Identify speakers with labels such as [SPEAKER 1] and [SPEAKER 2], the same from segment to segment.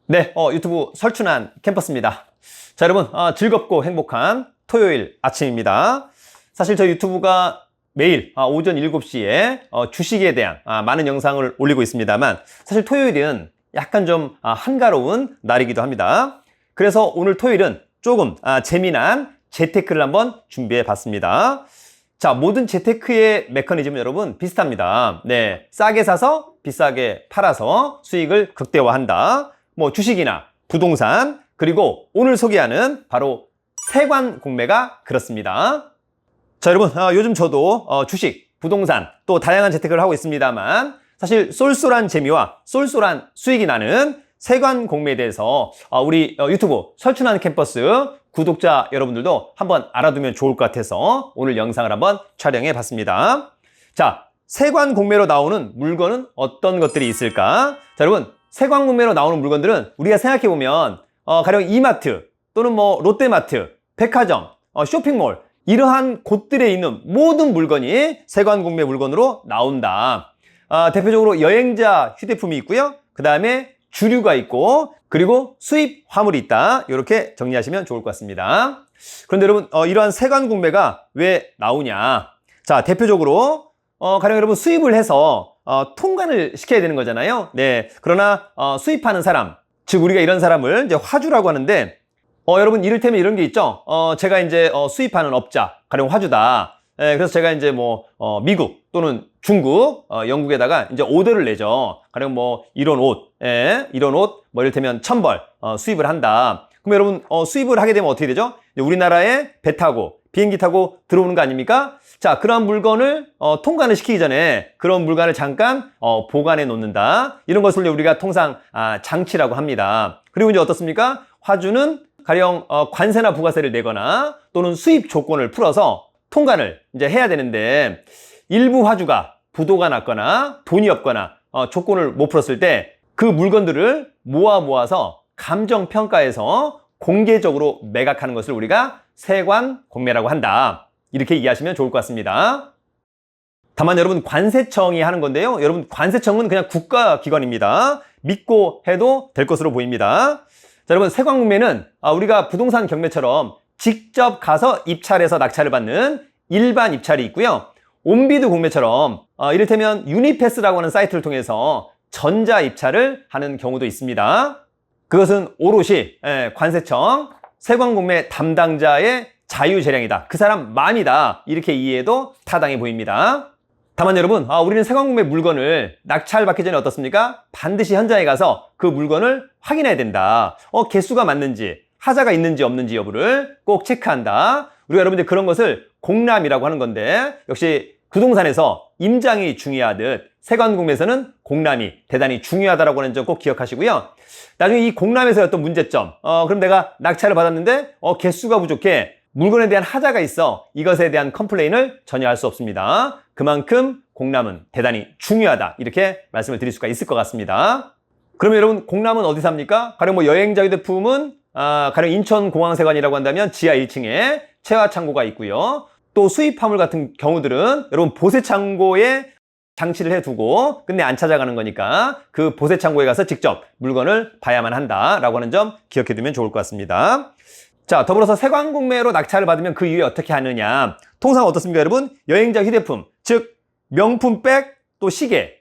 [SPEAKER 1] 네, 유튜브 설춘한 캠퍼스입니다. 자, 여러분, 즐겁고 행복한 토요일 아침입니다. 사실 저희 유튜브가 매일 오전 7시에 주식에 대한 많은 영상을 올리고 있습니다만, 사실 토요일은 약간 좀 한가로운 날이기도 합니다. 그래서 오늘 토요일은 조금 재미난 재테크를 한번 준비해 봤습니다. 자, 모든 재테크의 메커니즘은 여러분 비슷합니다. 네, 싸게 사서 비싸게 팔아서 수익을 극대화한다. 뭐 주식이나 부동산, 그리고 오늘 소개하는 바로 세관 공매가 그렇습니다. 자, 여러분, 요즘 저도 주식, 부동산, 또 다양한 재테크를 하고 있습니다만, 사실 쏠쏠한 재미와 쏠쏠한 수익이 나는 세관 공매에 대해서 우리 유튜브 설춘한 캠퍼스 구독자 여러분들도 한번 알아두면 좋을 것 같아서 오늘 영상을 한번 촬영해 봤습니다. 자, 세관 공매로 나오는 물건은 어떤 것들이 있을까? 자, 여러분, 세관 공매로 나오는 물건들은 우리가 생각해 보면 가령 이마트 또는 뭐 롯데마트, 백화점, 쇼핑몰, 이러한 곳들에 있는 모든 물건이 세관 공매 물건으로 나온다. 대표적으로 여행자 휴대품이 있고요. 그 다음에 주류가 있고, 그리고 수입 화물이 있다. 이렇게 정리하시면 좋을 것 같습니다. 그런데 여러분, 이러한 세관 공매가 왜 나오냐? 자, 대표적으로 가령 여러분 수입을 해서 통관을 시켜야 되는 거잖아요. 네. 그러나 수입하는 사람, 즉 우리가 이런 사람을 이제 화주라고 하는데, 여러분 이를테면 이런 게 있죠. 제가 이제 수입하는 업자, 가령 화주다. 예, 그래서 제가 이제 뭐 미국 또는 중국, 영국에다가 이제 오더를 내죠. 가령 뭐 이런 옷, 이런 옷, 뭐 이를테면 1,000벌 수입을 한다. 그럼 여러분 수입을 하게 되면 어떻게 되죠? 우리나라에 배 타고 비행기 타고 들어오는 거 아닙니까? 자, 그런 물건을 통관을 시키기 전에 그런 물건을 잠깐 보관해 놓는다. 이런 것을 우리가 통상 장치라고 합니다. 그리고 이제 어떻습니까? 화주는 가령 관세나 부가세를 내거나 또는 수입 조건을 풀어서 통관을 이제 해야 되는데, 일부 화주가 부도가 났거나 돈이 없거나 조건을 못 풀었을 때 그 물건들을 모아서 감정평가해서 공개적으로 매각하는 것을 우리가 세관 공매라고 한다. 이렇게 이해하시면 좋을 것 같습니다. 다만 여러분, 관세청이 하는 건데요. 여러분, 관세청은 그냥 국가기관입니다. 믿고 해도 될 것으로 보입니다. 자, 여러분, 세관 공매는 우리가 부동산 경매처럼 직접 가서 입찰해서 낙찰을 받는 일반 입찰이 있고요. 온비드 공매처럼 이를테면 유니패스라고 하는 사이트를 통해서 전자 입찰을 하는 경우도 있습니다. 그것은 오롯이 관세청 세관 공매 담당자의 자유재량이다. 그 사람만이다. 이렇게 이해해도 타당해 보입니다. 다만 여러분, 우리는 세관 공매 물건을 낙찰받기 전에 어떻습니까? 반드시 현장에 가서 그 물건을 확인해야 된다. 개수가 맞는지, 하자가 있는지 없는지 여부를 꼭 체크한다. 우리가 여러분들 그런 것을 공람이라고 하는 건데, 역시 부동산에서 임장이 중요하듯 세관 공매에서는 공람이 대단히 중요하다라고 하는 점 꼭 기억하시고요. 나중에 이 공람에서의 어떤 문제점, 그럼 내가 낙찰을 받았는데 개수가 부족해, 물건에 대한 하자가 있어, 이것에 대한 컴플레인을 전혀 할 수 없습니다. 그만큼 공람은 대단히 중요하다, 이렇게 말씀을 드릴 수가 있을 것 같습니다. 그러면 여러분, 공람은 어디서 합니까? 가령 뭐 여행자 휴대품은 가령 인천공항세관이라고 한다면 지하 1층에 체화창고가 있고요. 또 수입 화물 같은 경우들은 여러분 보세창고에 장치를 해두고 근데 안 찾아가는 거니까 그 보세창고에 가서 직접 물건을 봐야만 한다라고 하는 점 기억해 두면 좋을 것 같습니다. 자, 더불어서 세관 공매로 낙찰을 받으면 그 이후에 어떻게 하느냐. 통상 어떻습니까, 여러분? 여행자 휴대품, 즉 명품백, 또 시계,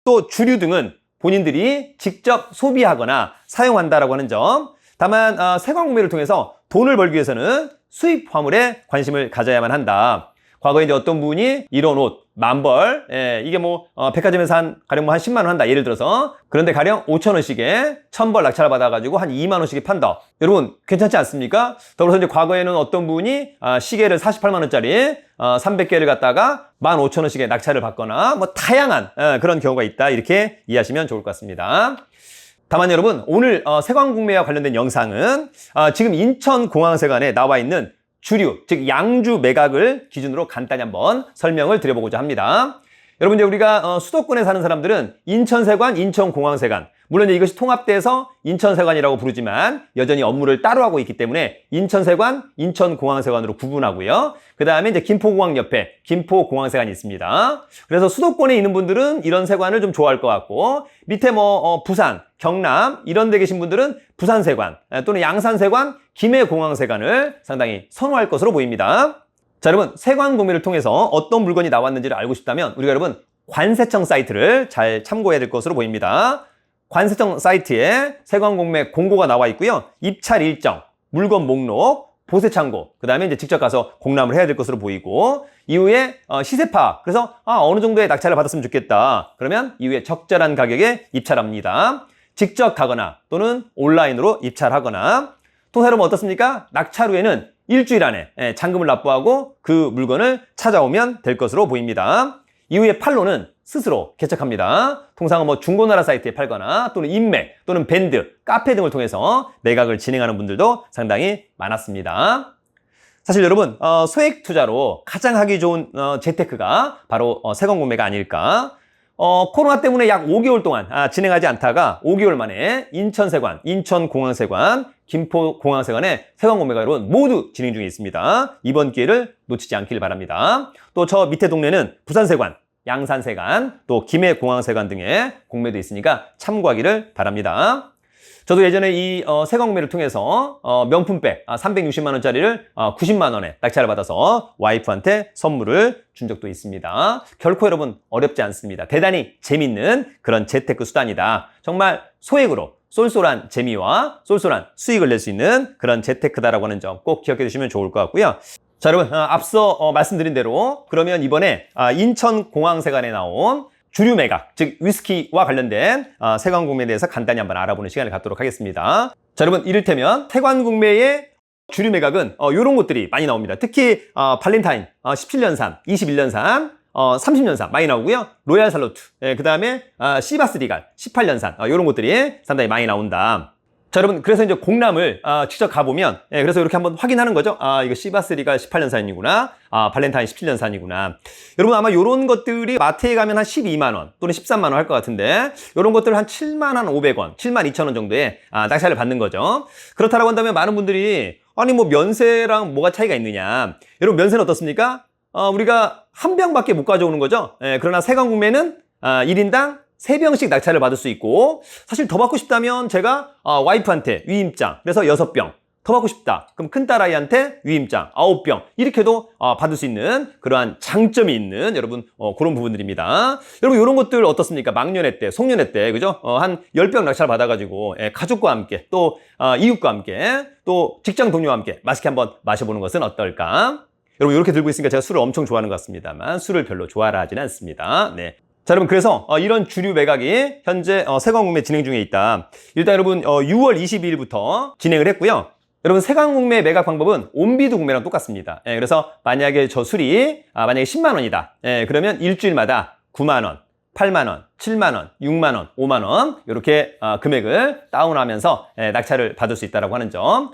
[SPEAKER 1] 또 주류 등은 본인들이 직접 소비하거나 사용한다라고 하는 점. 다만 세관 공매를 통해서 돈을 벌기 위해서는 수입 화물에 관심을 가져야만 한다. 과거에 이제 어떤 분이 이런 옷 10,000벌, 이게 뭐 백화점에서 가령 뭐 한 10만 원 한다, 예를 들어서. 그런데 가령 5,000원씩에 1,000벌 낙찰을 받아가지고 한 2만 원씩에 판다. 여러분, 괜찮지 않습니까? 더불어서 이제 과거에는 어떤 분이 시계를 48만 원짜리 300개를 갖다가 15,000원씩에 낙찰을 받거나 뭐 다양한 그런 경우가 있다, 이렇게 이해하시면 좋을 것 같습니다. 다만 여러분, 오늘 세관 공매와 관련된 영상은 지금 인천공항세관에 나와 있는 주류, 즉 양주 매각을 기준으로 간단히 한번 설명을 드려보고자 합니다. 여러분, 이제 우리가 수도권에 사는 사람들은 인천세관, 인천공항세관, 물론 이것이 통합돼서 인천세관이라고 부르지만 여전히 업무를 따로 하고 있기 때문에 인천세관, 인천공항세관으로 구분하고요. 그 다음에 이제 김포공항 옆에 김포공항세관이 있습니다. 그래서 수도권에 있는 분들은 이런 세관을 좀 좋아할 것 같고 밑에 부산, 경남 이런 데 계신 분들은 부산세관 또는 양산세관, 김해공항세관을 상당히 선호할 것으로 보입니다. 자, 여러분 세관 공매를 통해서 어떤 물건이 나왔는지를 알고 싶다면 우리가 여러분 관세청 사이트를 잘 참고해야 될 것으로 보입니다. 관세청 사이트에 세관 공매 공고가 나와 있고요. 입찰 일정, 물건 목록, 보세 창고, 그 다음에 이제 직접 가서 공람을 해야 될 것으로 보이고 이후에 시세 파악, 그래서 어느 정도의 낙찰을 받았으면 좋겠다. 그러면 이후에 적절한 가격에 입찰합니다. 직접 가거나 또는 온라인으로 입찰하거나 통사로 어떻습니까? 낙찰 후에는 일주일 안에 잔금을 납부하고 그 물건을 찾아오면 될 것으로 보입니다. 이후에 판로는 스스로 개척합니다. 통상 중고나라 사이트에 팔거나 또는 인맥 또는 밴드, 카페 등을 통해서 매각을 진행하는 분들도 상당히 많았습니다. 사실 여러분 소액 투자로 가장 하기 좋은 재테크가 바로 세관 공매가 아닐까. 코로나 때문에 약 5개월 동안 진행하지 않다가 5개월 만에 인천세관, 인천공항세관, 김포공항세관의 세관 공매가 여러분 모두 진행 중에 있습니다. 이번 기회를 놓치지 않길 바랍니다. 또 저 밑에 동네는 부산세관, 양산세관, 또 김해공항세관 등의 공매도 있으니까 참고하기를 바랍니다. 저도 예전에 이 세관 공매를 통해서 명품백 360만 원짜리를 90만 원에 낙찰을 받아서 와이프한테 선물을 준 적도 있습니다. 결코 여러분 어렵지 않습니다. 대단히 재밌는 그런 재테크 수단이다. 정말 소액으로 쏠쏠한 재미와 쏠쏠한 수익을 낼 수 있는 그런 재테크다라고 하는 점 꼭 기억해 두시면 좋을 것 같고요. 자, 여러분 앞서 말씀드린 대로 그러면 이번에 인천공항세관에 나온 주류 매각, 즉 위스키와 관련된 세관 공매에 대해서 간단히 한번 알아보는 시간을 갖도록 하겠습니다. 자, 여러분 이를테면 세관 공매의 주류 매각은 이런 것들이 많이 나옵니다. 특히 발렌타인 17년산, 21년산, 30년산 많이 나오고요. 로얄 살루트, 그 다음에 시바스 리갈 18년산 이런 것들이 상당히 많이 나온다. 자, 여러분 그래서 이제 공람을 직접 가보면 그래서 이렇게 한번 확인하는 거죠. 이거 시바스 리갈 18년산이구나. 발렌타인 17년산이구나. 여러분 아마 이런 것들이 마트에 가면 한 12만 원 또는 13만 원 할 것 같은데 이런 것들 한 7만 한 500원, 7만 2천 원 정도의 낙찰을 받는 거죠. 그렇다고 한다면 많은 분들이 아니 뭐 면세랑 뭐가 차이가 있느냐. 여러분 면세는 어떻습니까? 우리가 한 병밖에 못 가져오는 거죠. 그러나 세관 공매는 1인당 3병씩 낙찰을 받을 수 있고 사실 더 받고 싶다면 제가 와이프한테 위임장 그래서 6병 더 받고 싶다. 그럼 큰딸아이한테 위임장 9병 이렇게도 받을 수 있는 그러한 장점이 있는 여러분 그런 부분들입니다. 여러분 이런 것들 어떻습니까? 막년회 때, 송년회 때 그죠? 한 10병 낙찰 받아가지고 가족과 함께 또 이웃과 함께 또 직장 동료와 함께 맛있게 한번 마셔보는 것은 어떨까? 여러분 이렇게 들고 있으니까 제가 술을 엄청 좋아하는 것 같습니다만 술을 별로 좋아하지는 않습니다. 네. 자, 여러분 그래서 이런 주류 매각이 현재 세관 공매 진행 중에 있다. 일단 여러분 6월 22일부터 진행을 했고요. 여러분 세관 공매 매각 방법은 온비드 공매랑 똑같습니다. 그래서 만약에 저 술이 만약에 10만 원이다. 그러면 일주일마다 9만 원, 8만 원, 7만 원, 6만 원, 5만 원 이렇게 금액을 다운하면서 낙찰을 받을 수 있다라고 하는 점.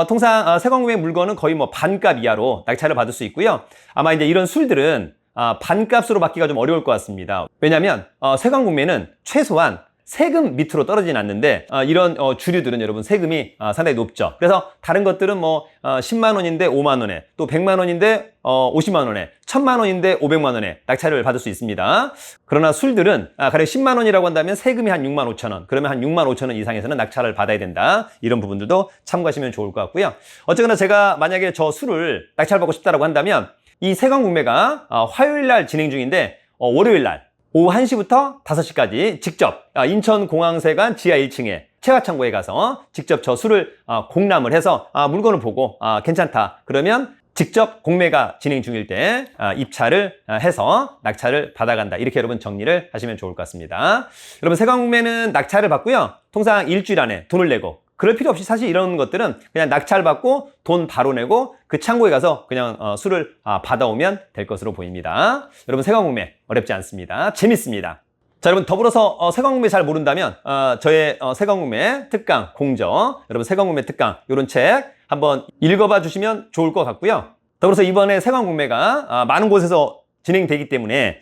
[SPEAKER 1] 통상 세관 공매 물건은 거의 뭐 반값 이하로 낙찰을 받을 수 있고요. 아마 이제 이런 술들은 반값으로 받기가 좀 어려울 것 같습니다. 왜냐하면 세관 공매는 최소한 세금 밑으로 떨어지진 않는데 이런 주류들은 여러분 세금이 상당히 높죠. 그래서 다른 것들은 뭐 10만 원인데 5만 원에 또 100만 원인데 50만 원에 1000만 원인데 500만 원에 낙찰을 받을 수 있습니다. 그러나 술들은 가령 10만 원이라고 한다면 세금이 한 6만 5천 원 그러면 한 6만 5천 원 이상에서는 낙찰을 받아야 된다. 이런 부분들도 참고하시면 좋을 것 같고요. 어쨌거나 제가 만약에 저 술을 낙찰받고 싶다라고 한다면 이 세관 공매가 화요일 날 진행 중인데 월요일 날 오후 1시부터 5시까지 직접 인천공항세관 지하 1층에 체화창고에 가서 직접 저 술을 공람을 해서 물건을 보고 괜찮다 그러면 직접 공매가 진행 중일 때 입찰을 해서 낙찰을 받아간다. 이렇게 여러분 정리를 하시면 좋을 것 같습니다. 여러분 세관 공매는 낙찰을 받고요. 통상 일주일 안에 돈을 내고 그럴 필요 없이 사실 이런 것들은 그냥 낙찰 받고 돈 바로 내고 그 창고에 가서 그냥 술을 받아오면 될 것으로 보입니다. 여러분 세관 공매 어렵지 않습니다. 재밌습니다. 자, 여러분 더불어서 세관 공매 잘 모른다면 저의 세관 공매 특강 공저 여러분 세관 공매 특강 이런 책 한번 읽어봐 주시면 좋을 것 같고요. 더불어서 이번에 세관 공매가 많은 곳에서 진행되기 때문에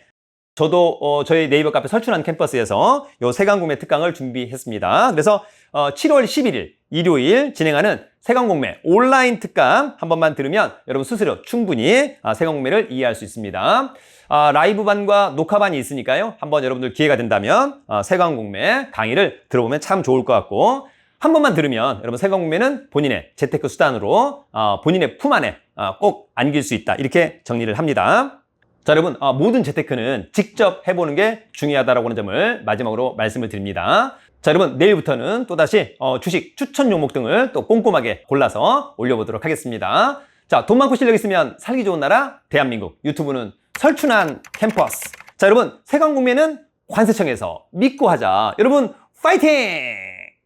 [SPEAKER 1] 저도 저희 네이버 카페 설춘한 캠퍼스에서 요 세관공매 특강을 준비했습니다. 그래서 7월 11일 일요일 진행하는 세관공매 온라인 특강 한 번만 들으면 여러분 스스로 충분히 세관공매를 이해할 수 있습니다. 라이브반과 녹화반이 있으니까요. 한번 여러분들 기회가 된다면 세관공매 강의를 들어보면 참 좋을 것 같고, 한 번만 들으면 여러분 세관공매는 본인의 재테크 수단으로 본인의 품 안에 꼭 안길 수 있다, 이렇게 정리를 합니다. 자, 여러분, 모든 재테크는 직접 해보는 게 중요하다라고 하는 점을 마지막으로 말씀을 드립니다. 자, 여러분, 내일부터는 또다시 주식 추천 종목 등을 또 꼼꼼하게 골라서 올려보도록 하겠습니다. 자, 돈 많고 실력 있으면 살기 좋은 나라 대한민국, 유튜브는 설춘한 캠퍼스. 자, 여러분, 세관공매는 관세청에서 믿고 하자. 여러분, 파이팅!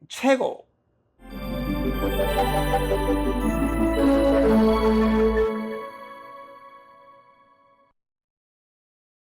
[SPEAKER 1] 최고!